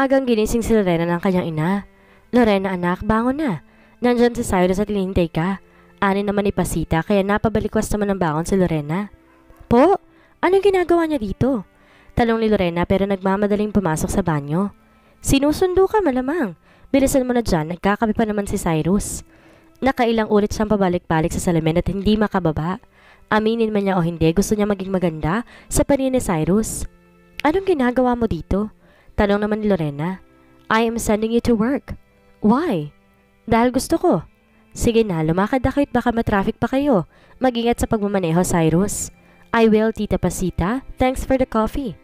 Maagang ginising si Lorena ng kanyang ina. Lorena anak, bangon na. Nandyan si Cyrus at hinihintay ka. Ani naman ni Pasita kaya napabalikwas naman ng bangon si Lorena. Po, anong ginagawa niya dito? Talong ni Lorena pero nagmamadaling pumasok sa banyo. Sinusundo ka malamang. Bilisan mo na dyan, nagkakape pa naman si Cyrus. Nakailang ulit siyang pabalik-balik sa salamin at hindi makababa. Aminin man niya o hindi, gusto niya maging maganda sa paningin ni Cyrus. Anong ginagawa mo dito? Tanong naman ni Lorena. I am sending you to work. Why? Dahil gusto ko. Sige na, lumakad na kayo't baka matraffic pa kayo. Mag-ingat sa pagmamaneho, Cyrus. I will, Tita Pasita. Thanks for the coffee.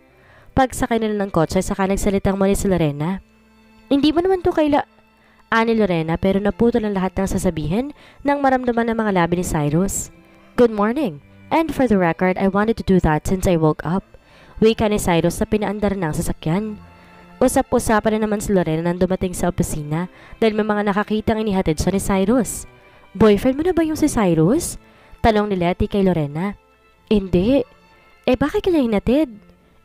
Pagsakay na ng kotse, saka nagsalitang muli si Lorena. Hindi mo naman to ani Lorena pero naputol ang lahat ng sasabihin nang maramdaman ng mga labi ni Cyrus. Good morning. And for the record, I wanted to do that since I woke up. Wika ni Cyrus na pinaandar ng sasakyan. Usap-usapan na naman si Lorena nang dumating sa opisina dahil may mga nakakitang inihatid siya ni Cyrus. Boyfriend mo na ba yung si Cyrus? Tanong ni Letty kay Lorena. Hindi. Bakit kanya hinatid?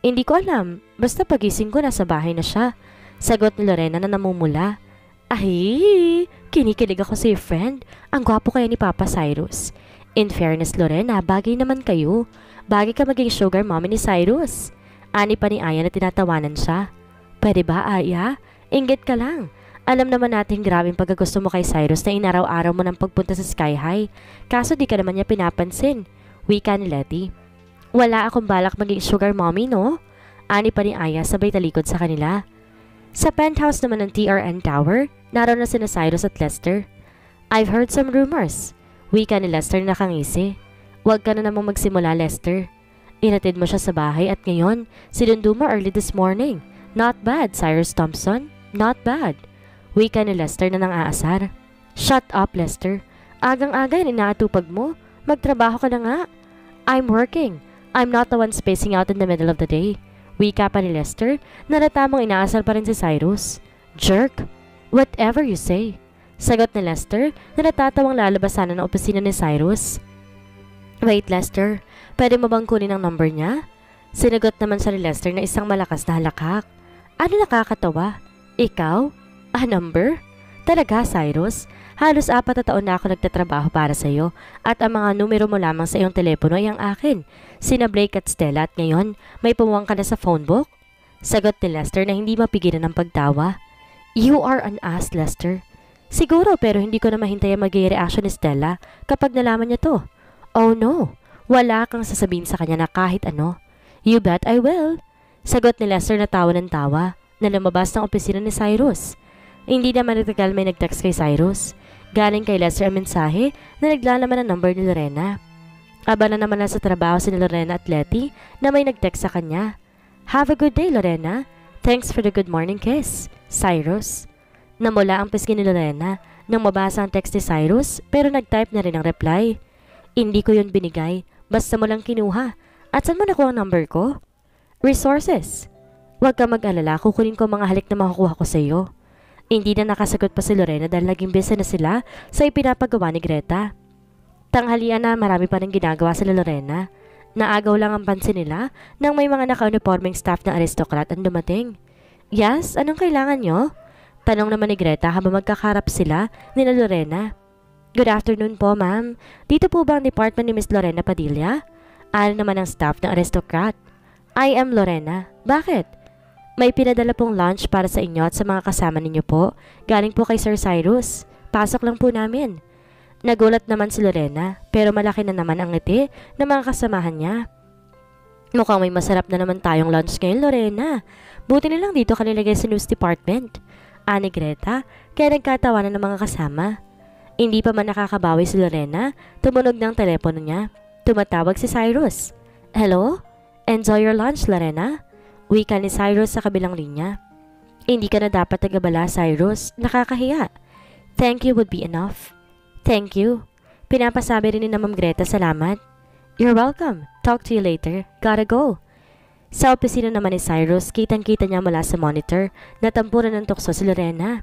Hindi ko alam. Basta pagising ko nasa bahay na siya. Sagot ni Lorena na namumula. Ay, kinikilig ako sa friend. Ang gwapo kaya ni Papa Cyrus. In fairness Lorena, bagay naman kayo. Bagay ka maging sugar mommy ni Cyrus. Ani pa ni Aya na tinatawanan siya. Pwede ba, Aya? Inggit ka lang. Alam naman natin grabing pagkagusto mo kay Cyrus na inaraw-araw mo ng pagpunta sa Sky High. Kaso di ka naman niya pinapansin. Wika ni Letty. Wala akong balak maging sugar mommy, no? Ani pa ni Aya sabay talikod sa kanila. Sa penthouse naman ng TRN Tower, naroon na sina Cyrus at Lester. I've heard some rumors. Wika ni Lester na nakangisi. Huwag ka na namang magsimula, Lester. Inatid mo siya sa bahay at ngayon, sinundo mo early this morning. Not bad, Cyrus Thompson. Not bad. Wika ni Lester na nang-aasar. Shut up, Lester. Agang-aga yan inaatupag mo. Magtrabaho ka na nga. I'm working. I'm not the one spacing out in the middle of the day. Wika pa ni Lester na natamang inaasar pa rin si Cyrus. Jerk. Whatever you say. Sagot ni Lester na natatawang lalabasan ng opisina ni Cyrus. Wait, Lester. Pwede mo bang kunin ang number niya? Sinagot naman siya ni Lester na isang malakas na halakak. Ano nakakatawa? Ikaw? A number? Talaga, Cyrus? Halos 4 na taon na ako nagtatrabaho para sa iyo at ang mga numero mo lamang sa iyong telepono ay ang akin. Sina Blake at Stella at ngayon may pumuwang ka na sa phone book? Sagot ni Lester na hindi mapigilan ng pagtawa. You are an ass, Lester. Siguro pero hindi ko na mahintay ang magiging reaction ni Stella kapag nalaman niya to. Oh no, wala kang sasabihin sa kanya na kahit ano. You bet I will. Sagot ni Lester na tawa ng tawa na lumabas ng opisina ni Cyrus. Hindi naman nagtagal may nag-text kay Cyrus. Galing kay Lester ang mensahe na naglalaman ng number ni Lorena. Aba na naman sa trabaho si Lorena at Letty na may nag-text sa kanya. Have a good day, Lorena. Thanks for the good morning kiss, Cyrus. Namula ang pisngi ni Lorena nang mabasa ang text ni Cyrus pero nag-type na rin ang reply. Hindi ko yun binigay, basta mo lang kinuha. At saan mo nakuha ang number ko? Resources. Huwag ka mag-alala, kukunin ko mga halik na makukuha ko sa iyo. Hindi na nakasagot pa si Lorena dahil naging busy na sila sa ipinapagawa ni Greta. Tanghalian na marami pa rin ginagawa sila Lorena. Naagaw lang ang pansin nila nang may mga naka-uniforming staff ng aristocrat ang dumating. Yes, anong kailangan nyo? Tanong naman ni Greta habang magkakarap sila ni Lorena. Good afternoon po, ma'am. Dito po ba ang department ni Miss Lorena Padilla? Ano naman ang staff ng aristocrat? I am Lorena. Bakit? May pinadala pong lunch para sa inyo at sa mga kasama ninyo po. Galing po kay Sir Cyrus. Pasok lang po namin. Nagulat naman si Lorena pero malaki na naman ang ngiti ng mga kasamahan niya. Mukhang may masarap na naman tayong lunch ngayon, Lorena. Buti na lang dito ka nilagay sa news department. Ani Greta, kaya nagkatawanan ng mga kasama. Hindi pa man nakakabawi si Lorena, tumunog ng telepono niya. Tumatawag si Cyrus. Hello? Enjoy your lunch, Lorena. Wika ni Cyrus sa kabilang linya. Hindi ka na dapat nagabala, Cyrus. Nakakahiya. Thank you would be enough. Thank you. Pinapasabi rin ni na Ma'am Greta salamat. You're welcome. Talk to you later. Gotta go. Sa opisina naman ni Cyrus, kitang-kita niya mula sa monitor na tampuran ng tukso si Lorena.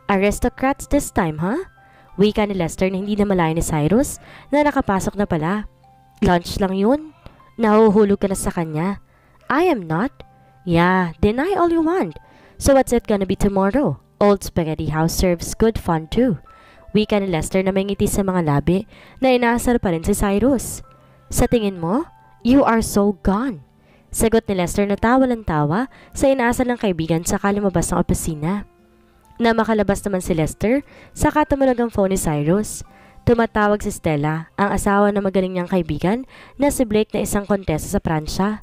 Aristocrats this time, huh? Wika ni Lester na hindi na malayo ni Cyrus na nakapasok na pala. Lunch lang yun? Nahuhulog ka na sa kanya. I am not. Yeah, deny all you want. So what's it gonna be tomorrow? Old Spaghetti House serves good fun too. Wika ni Lester na may ngiti sa mga labi na inaasar pa rin si Cyrus. Sa tingin mo? You are so gone. Sagot ni Lester na tawa ng tawa sa inaasar ng kaibigan sa lumabas ng opisina. Na makalabas naman si Lester, saka tumunog ang phone ni Cyrus. Tumatawag si Stella, ang asawa ng magaling niyang kaibigan na si Blake na isang kontesa sa Pransya.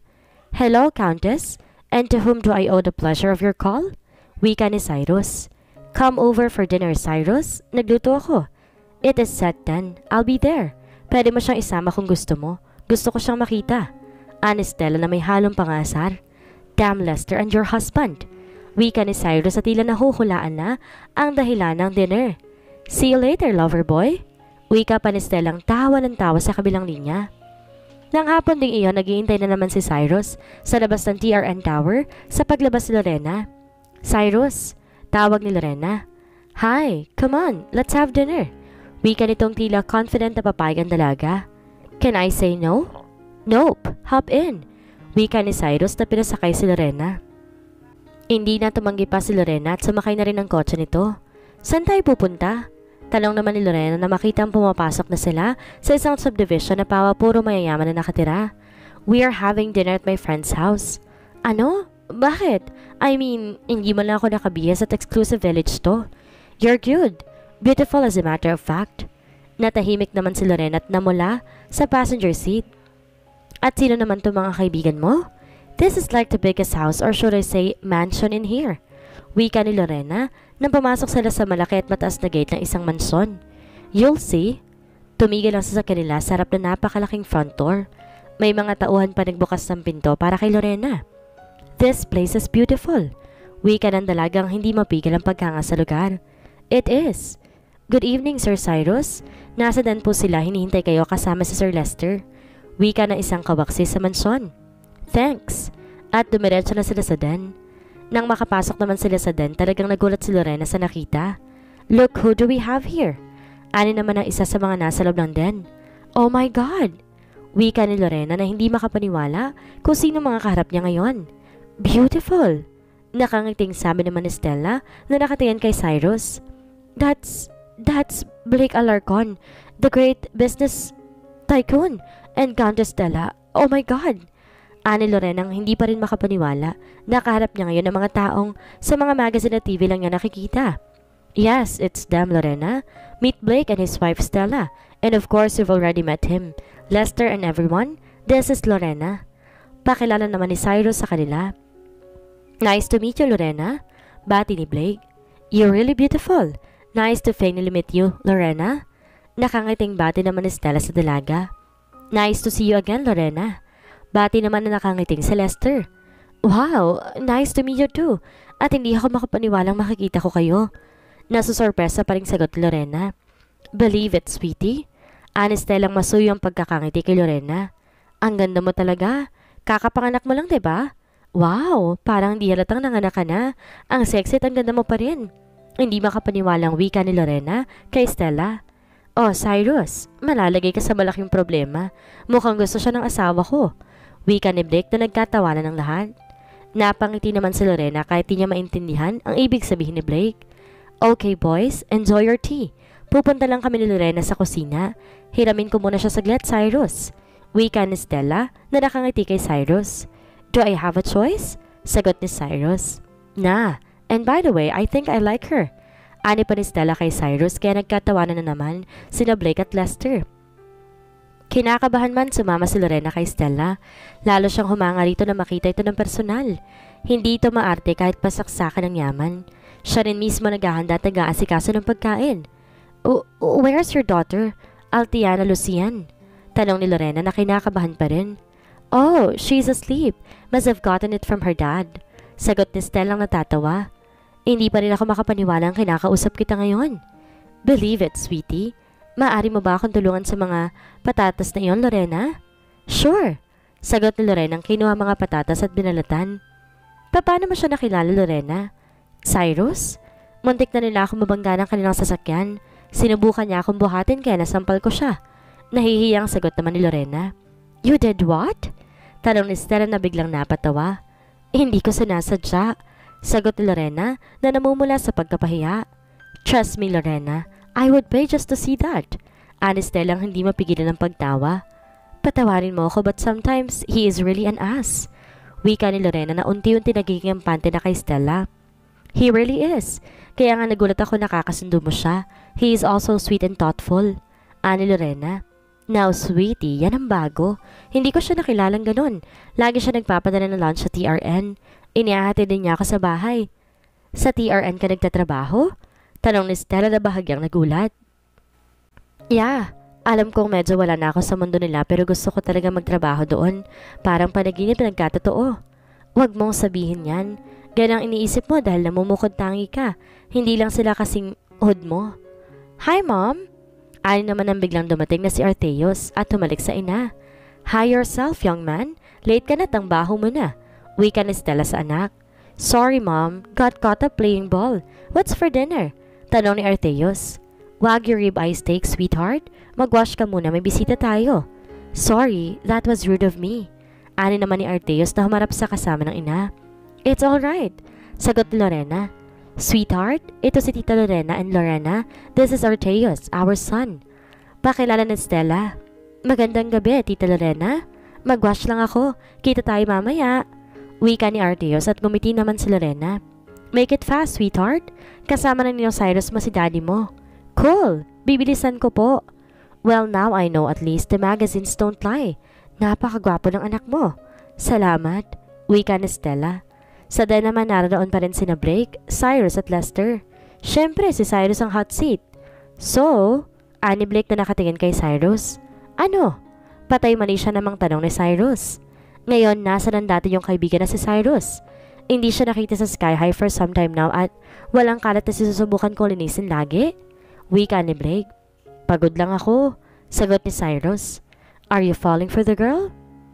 Hello, Countess? And to whom do I owe the pleasure of your call? Wika ni Cyrus. Come over for dinner, Cyrus. Nagluto ako. It is set then. I'll be there. Pwede mo siyang isama kung gusto mo. Gusto ko siyang makita. Ani Stella na may halong pangasar. Damn, Lester and your husband. Wika ni Cyrus at tila nahuhulaan na ang dahilan ng dinner. See you later, lover boy. Wika pa ni Stella ang tawa ng tawa sa kabilang linya. Nang hapon ding iyon, naghihintay na naman si Cyrus sa labas ng TRN Tower sa paglabas ni Lorena. Cyrus, tawag ni Lorena. Hi, come on, let's have dinner. Wika nitong tila confident na papayag ang dalaga. Can I say no? Nope, hop in. Wika ni Cyrus na pinasakay si Lorena. Hindi na tumanggi pa si Lorena at sumakay na rin ang kotse nito. Saan tayo pupunta? Tanong naman ni Lorena na makita ang pumapasok na sila sa isang subdivision na puro mayayaman na nakatira. We are having dinner at my friend's house. Ano? Bakit? I mean, hindi mo lang ako nakabihas at exclusive village to. You're good. Beautiful as a matter of fact. Natahimik naman si Lorena at namula sa passenger seat. At sino naman to mga kaibigan mo? This is like the biggest house or should I say mansion in here. Wika ni Lorena nang pumasok sila sa malaki at mataas na gate ng isang mansyon. You'll see. Tumigil ang sasakyan nila sa harap na napakalaking front door. May mga tauhan pa nagbukas ng pinto para kay Lorena. This place is beautiful. Wika ng dalagang hindi mapigil ang pagkanga sa lugar. It is. Good evening, Sir Cyrus. Nasa dan po sila, hinihintay kayo kasama si Sir Lester. Wika ng isang kawaksi sa mansyon. Thanks. At dumiretso na sila sa den. Nang makapasok naman sila sa den, talagang nagulat si Lorena sa nakita. Look, who do we have here? Ani naman ang isa sa mga nasa loob ng den. Oh my God! Wika ni Lorena na hindi makapaniwala kung sino mga kaharap niya ngayon. Beautiful! Nakangiting sabi naman ni Stella na nakatingin kay Cyrus. That's Blake Alarcon, the great business tycoon, and Countess Stella. Oh my God! Ani Lorena ang hindi pa rin makapaniwala. Nakaharap niya ngayon ng mga taong sa mga magazine at TV lang niya nakikita. Yes, it's them, Lorena. Meet Blake and his wife Stella. And of course, you've already met him. Lester and everyone, this is Lorena. Pakilala naman ni Cyrus sa kanila. Nice to meet you, Lorena. Bati ni Blake. You're really beautiful. Nice to finally meet you, Lorena. Nakangiting bati naman ni Stella sa dalaga. Nice to see you again, Lorena. Bati naman na nakangiting si Lester. Wow, nice to meet you too. At hindi ako makapaniwalang makikita ko kayo. Nasusorpresa pa rin sagot ni Lorena. Believe it, sweetie. Ani Stellang masuyo ang pagkakangiti kay Lorena. Ang ganda mo talaga. Kakapanganak mo lang, diba? Wow, parang di halatang nanganak ka na. Ang sexy at ang ganda mo pa rin. Hindi makapaniwalang wika ni Lorena kay Stella. Oh, Cyrus, malalagay ka sa malaking problema. Mukhang gusto siya ng asawa ko. Wika ni Blake na nagkatawanan ng lahat. Napangiti naman si Lorena kahit di niya maintindihan ang ibig sabihin ni Blake. Okay boys, enjoy your tea. Pupunta lang kami ni Lorena sa kusina. Hiramin ko muna siya saglit, Cyrus. Wika ni Stella na nakangiti kay Cyrus. Do I have a choice? Sagot ni Cyrus. Nah, and by the way, I think I like her. Ani pa ni Stella kay Cyrus kaya nagkatawanan na naman sina Blake at Lester. Kinakabahan man sumama si Lorena kay Stella. Lalo siyang humanga rito na makita ito ng personal. Hindi ito maarte kahit pasaksakan ng yaman. Siya rin mismo naghahanda at nag-aasikaso ng pagkain. Where's your daughter, Altiana Lucian? Tanong ni Lorena na kinakabahan pa rin. Oh, she's asleep. Must have gotten it from her dad. Sagot ni Stella natatawa. Hindi pa rin ako makapaniwala ang kinakausap kita ngayon. Believe it, sweetie. Maaari mo ba akong tulungan sa mga patatas na iyon, Lorena? Sure. Sagot ni Lorena ang kinuha mga patatas at binalatan. Paano mo siya nakilala, Lorena? Cyrus? Muntik na nila akong mabangga ng kanilang sasakyan. Sinubukan niya akong buhatin kaya nasampal ko siya. Nahihiyang sagot naman ni Lorena. You did what? Tanong ni Stella na biglang napatawa. Hindi ko sinasadya. Sagot ni Lorena na namumula sa pagkapahiya. Trust me, Lorena. I would pay just to see that. Ani Stella ang hindi mapigilan ng pagtawa. Patawarin mo ako but sometimes he is really an ass. Wika ni Lorena na unti-unti nagiging ampante na kay Stella. He really is. Kaya nga nagulat ako nakakasundo mo siya. He is also sweet and thoughtful. Ani Lorena. Now sweetie, yan ang bago. Hindi ko siya nakilalang ganun. Lagi siya nagpapadala ng lunch sa TRN. Iniahatid din niya ako sa bahay. Sa TRN ka nagtatrabaho? Tanong ni Stella na bahagyang nagulat. Yeah, alam kong medyo wala na ako sa mundo nila pero gusto ko talaga magtrabaho doon. Parang panaginip na nagkatotoo. Huwag mong sabihin yan. Ganang iniisip mo dahil namumukod tangi ka. Hindi lang sila kasing hood mo. Hi, Mom! Ani naman ang biglang dumating na si Arteos at tumalik sa ina. Hi yourself, young man. Late ka na't ang baho mo na. Wika ni Stella sa anak. Sorry, Mom. Got caught up playing ball. What's for dinner? Tanong ni Arteos. Wagyu ribeye steak, sweetheart. Magwash ka muna, may bisita tayo. Sorry, that was rude of me. Ani naman ni Arteos na humarap sa kasama ng ina. It's alright. Sagot ni Lorena. Sweetheart, ito si Tita Lorena and Lorena. This is Arteos, our son. Pakilala ni Stella. Magandang gabi, Tita Lorena. Magwash lang ako. Kita tayo mamaya. Wika ni Arteos at gumiti naman si Lorena. Make it fast, sweetheart. Kasama na ni Cyrus mo si daddy mo. Cool. Bibilisan ko po. Well, now I know at least the magazines don't lie. Napakagwapo ng anak mo. Salamat. Wika ni Stella. Sa day naman naroon pa rin sina Blake, Cyrus at Lester. Siyempre, si Cyrus ang hot seat. So, ani Blake na nakatingin kay Cyrus. Ano? Patay mali siya namang tanong ni Cyrus. Ngayon, nasa nang dati yung kaibigan na si Cyrus. Hindi siya nakita sa Sky High for some time now at walang kalat na sinusubukan ko linisin lagi. Wika ni Blake. Pagod lang ako. Sagot ni Cyrus. Are you falling for the girl?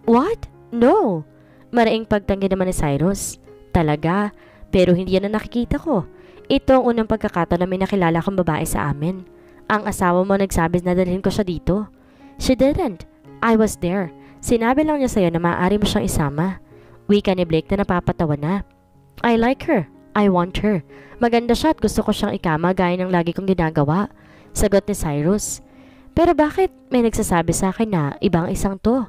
What? No. Maraing pagtanggi naman ni Cyrus. Talaga, pero hindi yan na nakikita ko. Ito ang unang pagkakataon na may nakilala kang babae sa amin. Ang asawa mo nagsabi na dalhin ko siya dito. She didn't. I was there. Sinabi lang niya sa'yo na maaari mo siyang isama. Wika ni Blake na napapatawa na. I like her. I want her. Maganda siya at gusto ko siyang ikama gaya ng lagi kong ginagawa. Sagot ni Cyrus. Pero bakit may nagsasabi sa akin na ibang isang to?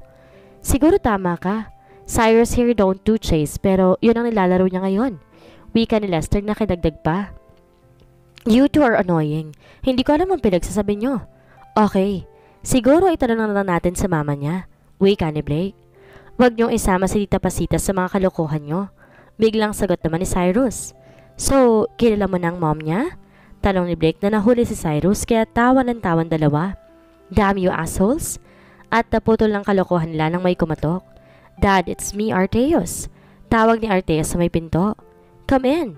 Siguro tama ka. Cyrus here don't do chase pero yun ang nilalaro niya ngayon. Wika ni Lester na kidagdag pa. You two are annoying. Hindi ko alam ang pinagsasabi niyo. Okay, siguro itanong na lang natin sa mama niya. Wika ni Blake. Huwag niyong isama si Tita Pasita sa mga kalokohan niyo. Biglang sagot naman ni Cyrus. So, kilala mo ng mom niya? Tanong ni Blake na nahuli si Cyrus kaya tawa ng tawan dalawa. Damn you assholes. At naputol ng kalokohan nila nang may kumatok. Dad, it's me, Arteos. Tawag ni Arteos sa may pinto. Come in.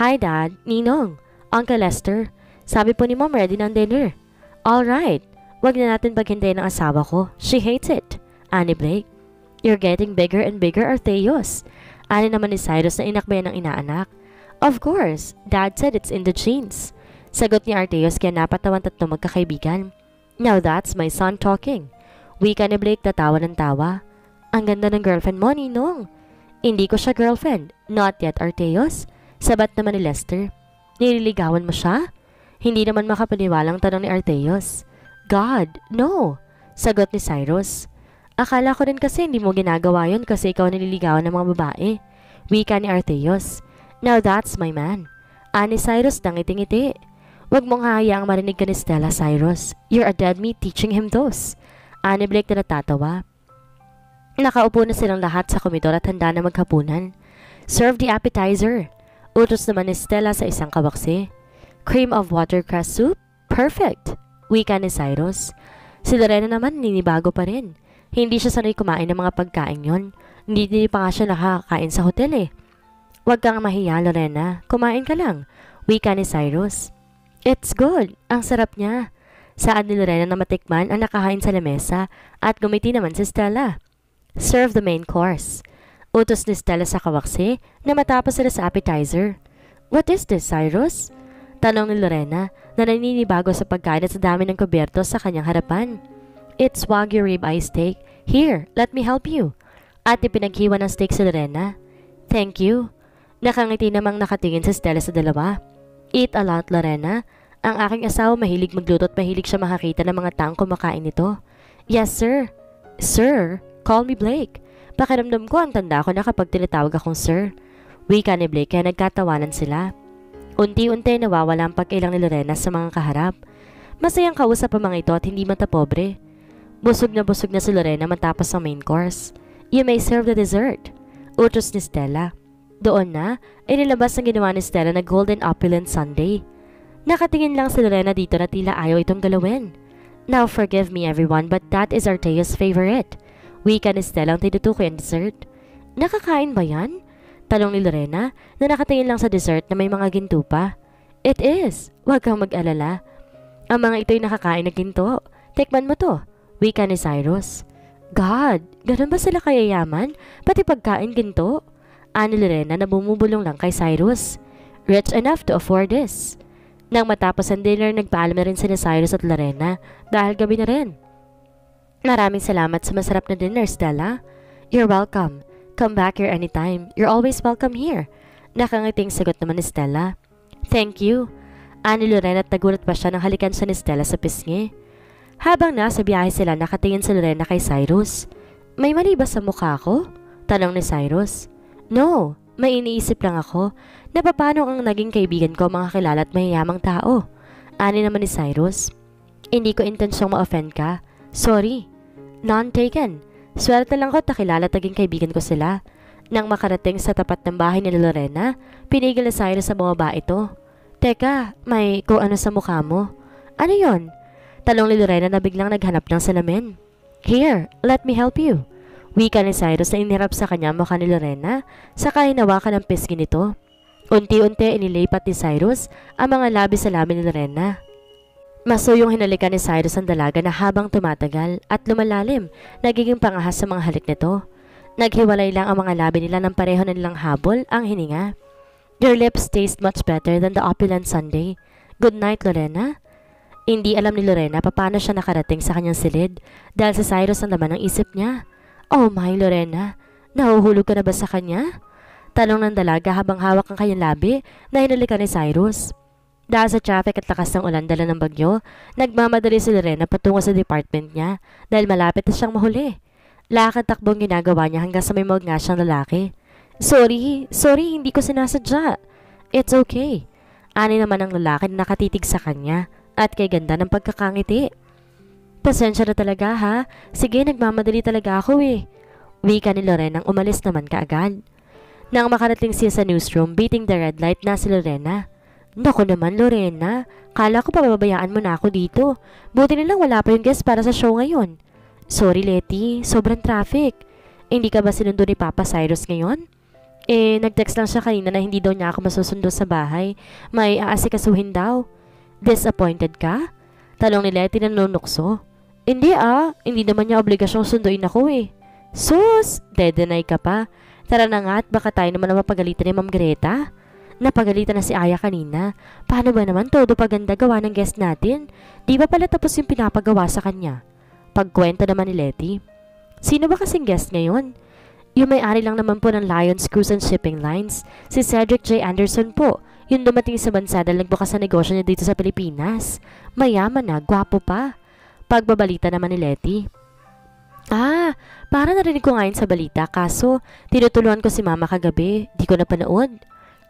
Hi, Dad. Ninong. Uncle Lester. Sabi po ni Mom ready ng dinner. Alright. Wag na natin paghintayin ng asawa ko. She hates it. Ani Blake. You're getting bigger and bigger, Arteos. Ani naman ni Cyrus na inakbayan ng inaanak. Of course. Dad said it's in the genes. Sagot ni Arteos kaya napatawan tatlo magkakaibigan. Now that's my son talking. Wika ni Blake na tawa ng tawa. Ang ganda ng girlfriend mo, Ninong. Hindi ko siya girlfriend. Not yet, Arteos. Sabat naman ni Lester. Nililigawan mo siya? Hindi naman makapaniwalang tanong ni Arteos. God, no. Sagot ni Cyrus. Akala ko rin kasi hindi mo ginagawa yun kasi ikaw nililigawan ng mga babae. Wika ni Arteos. Now that's my man. Ani Cyrus nangiti-ngiti. Huwag mong hahayaang marinig ka ni Stella, Cyrus. You're a dead meat teaching him those. Ani Blake na natatawa. Nakaupo na silang lahat sa komedor at handa na maghapunan. Serve the appetizer. Utos naman ni Stella sa isang kawaksi. Cream of watercress soup? Perfect! Wika ni Cyrus. Si Lorena naman ninibago pa rin. Hindi siya sanay kumain ng mga pagkain yon. Hindi pa nga siya nakakain sa hotel eh. Huwag kang mahiya, Lorena. Kumain ka lang. Wika ni Cyrus. It's good. Ang sarap niya. Saan ni Lorena na matikman ang nakahain sa lamesa at gumiti naman si Stella. Serve the main course. Utos ni Stella sa kawaksi na matapos sila sa appetizer. What is this, Cyrus? Tanong ni Lorena na naninibago sa pagkain at sa dami ng kuberto sa kanyang harapan. It's Wagyu ribeye steak. Here, let me help you. At ipinaghiwa ng steak si Lorena. Thank you. Nakangiti namang nakatingin sa Stella sa dalawa. Eat a lot, Lorena. Ang aking asawa mahilig magluto at mahilig siya makakita ng mga taong kumakain nito. Yes, sir. Sir, call me Blake. Pakiramdam ko ang tanda ko na kapag tinatawag akong sir. Wika ni Blake kaya nagkatawanan sila. Unti-unti nawawala ang pag-ilang ni Lorena sa mga kaharap. Masayang kausap ang mga ito at hindi matapobre. Busog na si Lorena matapos ang main course. You may serve the dessert. Utos ni Stella. Doon na, inilabas ang ginawa ni Stella na golden opulent sundae. Nakatingin lang si Lorena dito na tila ayaw itong galawin. Now forgive me everyone but that is Arteo's favorite. Wika ni Stella ang tinutukoy ang dessert. Nakakain ba yan? Tanong ni Lorena na nakatingin lang sa dessert na may mga ginto pa. It is. Huwag kang mag-alala. Ang mga ito'y nakakain ng ginto. Tikman mo to. Wika ni Cyrus. God, ganun ba sila kayayaman? Pati pagkain ginto? Ani Lorena na bumubulong lang kay Cyrus. Rich enough to afford this. Nang matapos ang dinner, nagpaalam na rin sina Cyrus at Lorena dahil gabi na rin. Maraming salamat sa masarap na dinner, Stella. You're welcome. Come back here anytime. You're always welcome here. Nakangiting sagot naman ni Stella. Thank you. Ani Lorena at nagulat pa siya nang halikan siya ni Stella sa pisngi. Habang nasa biyahe sila, nakatingin si Lorena kay Cyrus. May mali ba sa mukha ko? Tanong ni Cyrus. No, may iniisip lang ako na paano ang naging kaibigan ko mga kilala at mayayamang tao. Ani naman ni Cyrus. Hindi ko intensyong ma-offend ka. Sorry. None taken. Swerte lang ko at nakilala at naging kaibigan ko sila. Nang makarating sa tapat ng bahay ni Lorena, pinigil ni Cyrus sa bumaba ito. Teka, may kung ano sa mukha mo. Ano yon? Talong ni Lorena na biglang naghanap ng salamin. Here, let me help you. Wika ni Cyrus na inirap sa kanya mukha ni Lorena, saka hinawakan ng pisngi nito. Unti-unti inilipat ni Cyrus ang mga labi sa labi ni Lorena. Masuyong hinalikan ni Cyrus ang dalaga na habang tumatagal at lumalalim, nagiging pangahas sa mga halik nito. Naghiwalay lang ang mga labi nila ng pareho na nilang habol ang hininga. Your lips taste much better than the opulent sundae. Good night, Lorena. Hindi alam ni Lorena paano siya nakarating sa kanyang silid dahil sa Cyrus ang laman ng isip niya. Oh my, Lorena, nahuhulog ka na ba sa kanya? Tanong ng dalaga habang hawak ang kanyang labi na hinalikan ni Cyrus. Dahil sa traffic at lakas ng ulan dala ng bagyo, nagmamadali si Lorena patungo sa department niya dahil malapit na siyang mahuli. Lakad-takbong ginagawa niya hanggang sa may nga siyang lalaki. Sorry, hindi ko sinasadya. It's okay. Ani naman ang lalaki na nakatitig sa kanya at kay ganda ng pagkakangiti. Pasensya na talaga ha. Sige, nagmamadali talaga ako eh. Wika ni Lorena ang umalis naman kaagad. Nang makarating siya sa newsroom, beating the red light na si Lorena. Naku naman, Lorena. Kala ko pababayaan mo na ako dito. Buti nilang wala pa yung guest para sa show ngayon. Sorry, Letty. Sobrang traffic. Hindi ka ba sinundo ni Papa Cyrus ngayon? Nag-text lang siya kanina na hindi daw niya ako masusundo sa bahay. May aasikasuhin daw. Disappointed ka? Talong ni Letty na nunukso. Hindi naman niya obligasyong sunduin ako eh. Sus, dedenay ka pa. Tara na nga at baka tayo naman na mapagalitan ni Ma'am Greta. Napagalitan na si Aya kanina. Paano ba naman todo paganda gawa ng guest natin? Di ba pala tapos yung pinapagawa sa kanya? Pagkwento naman ni Letty. Sino ba kasing guest ngayon? Yung may-ari lang naman po ng Lions Cruise and Shipping Lines, si Cedric J. Anderson po. Yung dumating sa bansa dahil nagbukas sa negosyo niya dito sa Pilipinas. Mayaman na, gwapo pa. Pagbabalita naman ni Letty. Para narinig ko ngayon sa balita kaso tinutuluan ko si Mama kagabi, di ko napanood.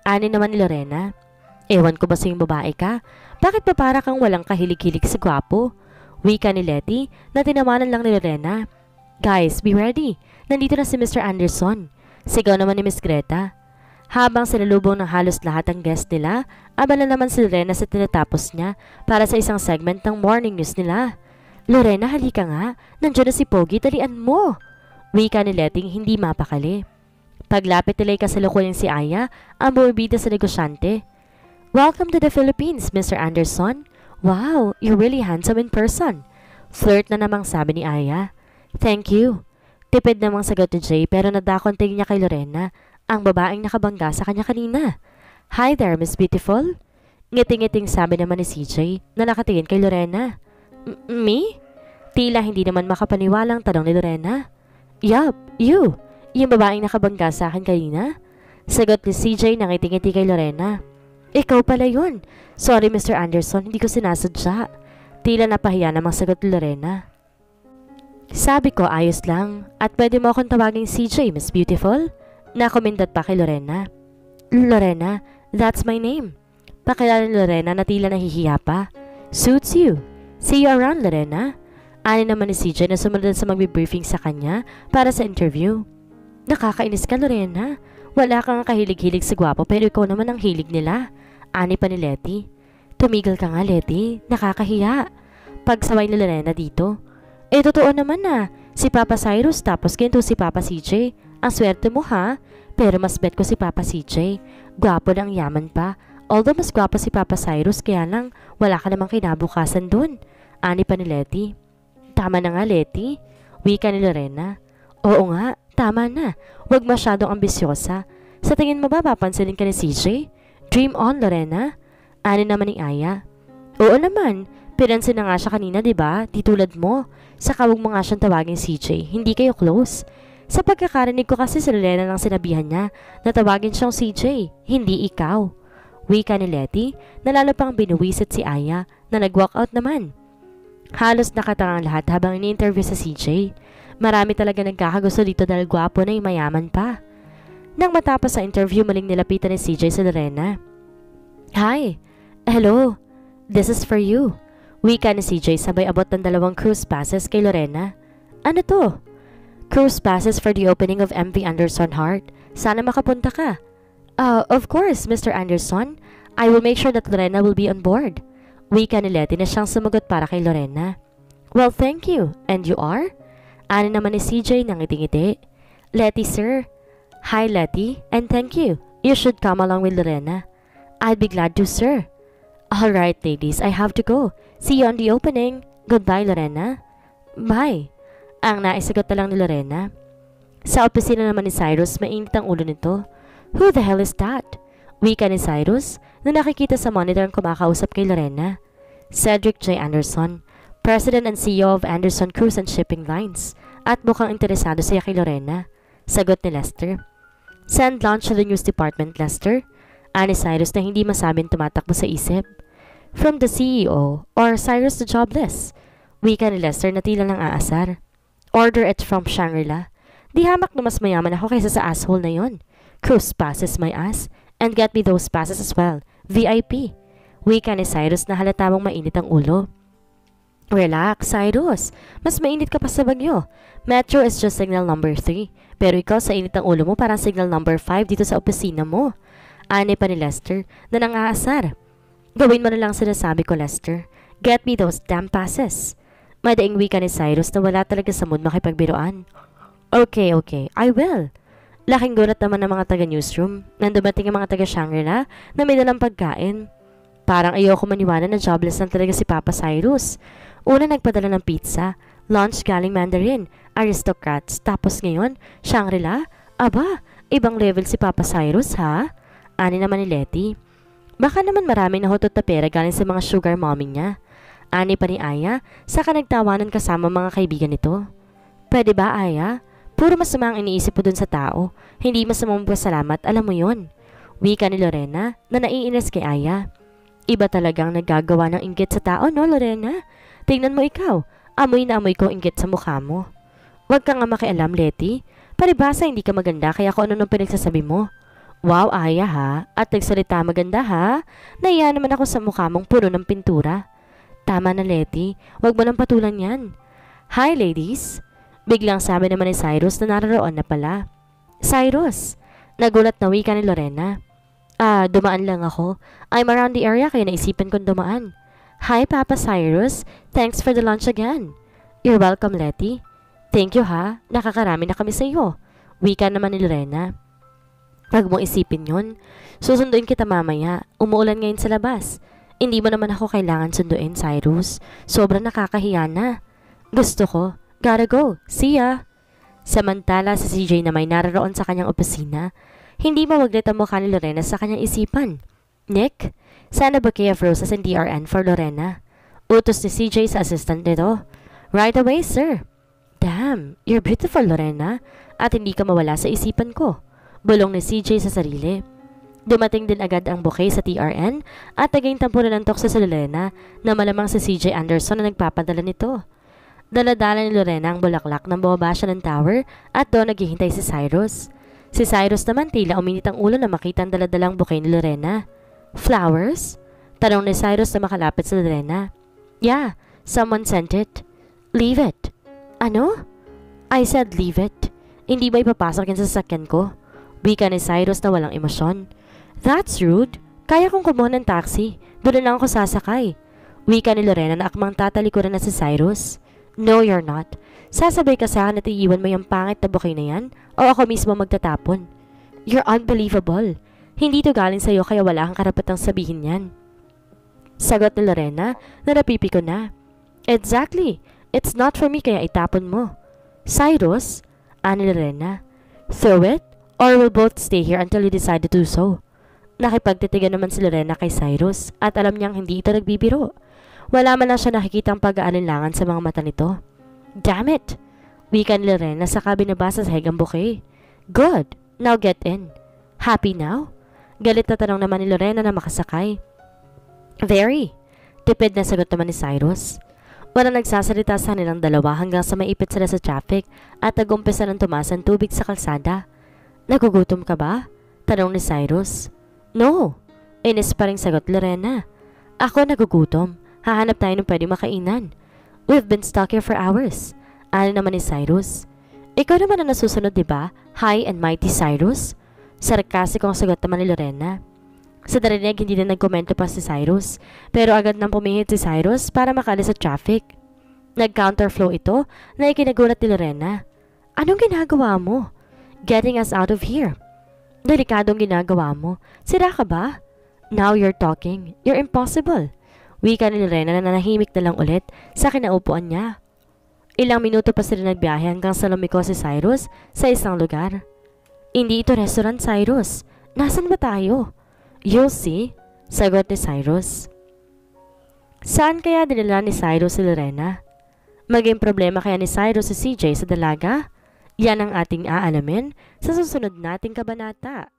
Ani naman ni Lorena. Ewan ko ba sa yung babae ka? Bakit ba para kang walang kahilig-hilig sa gwapo? Wika ni Letty na tinawanan lang ni Lorena. Guys, be ready. Nandito na si Mr. Anderson. Sigaw naman ni Miss Greta. Habang sinalubong ng halos lahat ang guest nila, abala naman si Lorena sa tinatapos niya para sa isang segment ng morning news nila. Lorena, halika nga. Nandiyan na si Pogi, talian mo. Wika ni Letty hindi mapakali. Paglapit nila'y kasalukuyan si Aya, ang bumibida sa negosyante. Welcome to the Philippines, Mr. Anderson. Wow, you're really handsome in person. Flirt na namang sabi ni Aya. Thank you. Tipid namang sagot ni Jay pero nadakonting niya kay Lorena, ang babaeng nakabangga sa kanya kanina. Hi there, Miss Beautiful. Ngiting-ngiting sabi naman ni CJ na nakatingin kay Lorena. Me? Tila hindi naman makapaniwalang tanong ni Lorena. Yup, you. Yung babaeng nakabangga sa akin kanina. Sagot ni CJ na ngiti-ngiti kay Lorena. Ikaw pala yun. Sorry Mr. Anderson, hindi ko sinasadya. Tila napahiya namang sagot ni Lorena. Sabi ko ayos lang at pwede mo akong tawaging CJ, Miss Beautiful? Nakomendat pa kay Lorena. Lorena, that's my name. Pakilala ni Lorena na tila nahihiya pa. Suits you. See you around, Lorena. Ani naman ni CJ na sumunod sa magbe-briefing sa kanya para sa interview. Nakakainis ka, Lorena. Wala kang kahilig-hilig sa gwapo pero ikaw naman ang hilig nila. Ani pa ni Letty. Tumigil ka nga, Letty. Nakakahiya. Pagsaway ni Lorena dito. Totoo naman na. Si Papa Cyrus tapos ganito si Papa CJ. Ang swerte mo ha. Pero mas bet ko si Papa CJ. Gwapo ng yaman pa. Although mas gwapo si Papa Cyrus kaya lang wala ka namang kinabukasan dun. Ani pa ni Letty. Tama na nga, Letty. Wika ni Lorena. Oo nga, tama na. Huwag masyadong ambisyosa. Sa tingin mo ba papansinin ka ni CJ? Dream on, Lorena. Ani naman ni Aya. Oo naman. Pinansin na nga siya kanina, diba? Di tulad mo. Saka huwag mo nga siyang tawagin CJ. Hindi kayo close. Sa pagkakarinig ko kasi si Lorena lang sinabihan niya na tawagin siyang CJ. Hindi ikaw. Wika ni Letty na lalo pang binuwisit si Aya na nag-walk out naman. Halos nakatangang lahat habang ini-interview sa CJ. Marami talaga nagkakagusto dito dahil gwapo na yung mayaman pa. Nang matapos sa interview, muling nilapitan ni CJ sa Lorena. Hi! Hello! This is for you. Wika ni CJ sabay abot ng 2 cruise passes kay Lorena. Ano to? Cruise passes for the opening of MV Anderson Heart. Sana makapunta ka. Of course, Mr. Anderson. I will make sure that Lorena will be on board. Wika ni Letty na siyang sumagot para kay Lorena. Well, thank you. And you are? Ani naman ni CJ nang ngiti-ngiti. Letty, sir. Hi, Letty. And thank you. You should come along with Lorena. I'd be glad to, sir. Alright, ladies. I have to go. See you on the opening. Goodbye, Lorena. Bye. Ang naisagot na lang ni Lorena. Sa opisina naman ni Cyrus, mainit ang ulo nito. Who the hell is that? Wika ni Cyrus na nakikita sa monitor ang kumakausap kay Lorena. Cedric J. Anderson, President and CEO of Anderson Cruise and Shipping Lines, at mukhang interesado siya kay Lorena. Sagot ni Lester. Send launch to the news department, Lester. Ani Cyrus na hindi masabing tumatakbo sa isip. From the CEO or Cyrus the jobless. Wika ni Lester na tila ng aasar. Order it from Shangri-La. Di hamak na mas mayaman ako kaysa sa asshole na yon. Cruise passes my ass. And get me those passes as well. VIP. Wika ni Cyrus na halata mong mainit ang ulo. Relax, Cyrus. Mas mainit ka pa sa Bagyo. Metro is just signal number 3. Pero ikaw sa init ang ulo mo parang signal number 5 dito sa opisina mo. Ani pa ni Lester na nang-aasar. Gawin mo na lang sinasabi ko, Lester. Get me those damn passes. Madaing wika ni Cyrus na wala talaga sa mood makipagbiruan. Okay, I will. Laking gulat naman ng mga taga-newsroom nang dumating ang mga taga-Shangri-La na may dalang pagkain. Parang ayoko maniwala na jobless lang talaga si Papa Cyrus. Una nagpadala ng pizza, lunch galing Mandarin, aristocrats, tapos ngayon, Shangri-La? Aba, ibang level si Papa Cyrus ha? Ani naman ni Letty. Baka naman marami na hutot na pera galing sa mga sugar mommy niya. Ani pa ni Aya, saka nagtawanan kasama mga kaibigan nito. Pwede ba, Aya? Puro masama ang iniisip mo dun sa tao. Hindi masamang pasalamat, alam mo yon. Wika ni Lorena na naiinis kay Aya. Iba talagang naggagawa ng inggit sa tao, no, Lorena? Tingnan mo ikaw, amoy na amoy ko inggit sa mukha mo. Huwag ka nga makialam, Letty. Paribasa hindi ka maganda kaya kung ano nung pinagsasabi mo. Wow, Aya ha, at nagsalita maganda ha. Naiya naman ako sa mukha mong puno ng pintura. Tama na, Letty. Huwag mo nang patulan yan. Hi, ladies. Biglang sabi naman ni Cyrus na naroon na pala. Cyrus! Nagulat na wika ni Lorena. Dumaan lang ako. I'm around the area kaya naisipan kong dumaan. Hi, Papa Cyrus. Thanks for the lunch again. You're welcome, Letty. Thank you ha. Nakakarami na kami sa iyo. Wika naman ni Lorena. Huwag mong isipin yun. Susunduin kita mamaya. Umuulan ngayon sa labas. Hindi mo naman ako kailangan sunduin, Cyrus. Sobrang nakakahiya na. Gusto ko. Gotta go. See ya. Samantala sa CJ na may naroon sa kanyang opisina, hindi mawaglit ang mukha ni Lorena sa kanyang isipan. Nick, sana bouquet of roses and DRN for Lorena. Utos ni CJ sa assistant nito. Right away, sir. Damn, you're beautiful, Lorena. At hindi ka mawala sa isipan ko. Bulong ni CJ sa sarili. Dumating din agad ang bouquet sa TRN at naging tampunan ng tokso sa Lorena na malamang si CJ Anderson na nagpapadala nito. Daladala ni Lorena ang bulaklak nang bumaba siya ng tower at doon naghihintay si Cyrus. Si Cyrus naman tila uminit ang ulo na makita ang daladalang bouquet ni Lorena. Flowers? Tanong ni Cyrus na makalapit sa Lorena. Yeah, someone sent it. Leave it. Ano? I said leave it. Hindi ba ipapasok yan sa sasakyan ko? Wika ni Cyrus na walang emosyon. That's rude. Kaya kong kumuha ng taxi. Doon lang ako sasakay. Wika ni Lorena na akmang tatalikuran na si Cyrus. No, you're not. Sasabay ka sa akin at iiwan mo yung pangit na bouquet na yan o ako mismo magtatapon. You're unbelievable. Hindi to galing sa'yo kaya wala kang karapatang sabihin yan. Sagot ni Lorena na napipiko na. Exactly. It's not for me kaya itapon mo. Cyrus? Ani Lorena. Throw it or we'll both stay here until you decide to do so. Nakipagtitigan naman si Lorena kay Cyrus at alam niyang hindi ito nagbibiro. Wala man lang siya nakikitang pag-aalinlangan sa mga mata nito. Damn it! Wika ni Lorena sa binabasa sa hegang bouquet. Good! Now get in. Happy now? Galit na tanong naman ni Lorena na makasakay. Very. Tipid na sagot naman ni Cyrus. Walang nagsasalita sa nilang dalawa hanggang sa maipit sila sa traffic at nagumpisa ng tumaas ang tubig sa kalsada. Nagugutom ka ba? Tanong ni Cyrus. No. Inis pa ring sagot Lorena. Ako nagugutom. Hahanap tayo ng pwede makainan. We've been stuck here for hours. Ano naman ni Cyrus? Ikaw naman ang nasusunod, diba? High and mighty Cyrus? Sarkastikong sagot naman ni Lorena. Sa darinig, hindi na nagkomento pa si Cyrus, pero agad nang pumihit si Cyrus para makalis sa traffic. Nag-counterflow ito na ikinagulat ni Lorena. Anong ginagawa mo? Getting us out of here. Delikadong ginagawa mo. Sira ka ba? Now you're talking. You're impossible. Wika ni Lorena na nanahimik na lang ulit sa kinaupuan niya. Ilang minuto pa sila nagbiyahe hanggang sa lumiko si Cyrus sa isang lugar. Hindi ito restaurant, Cyrus. Nasaan ba tayo? You'll see, sagot ni Cyrus. Saan kaya dinala ni Cyrus si Lorena? Maging problema kaya ni Cyrus si CJ sa dalaga? Yan ang ating aalamin sa susunod nating kabanata.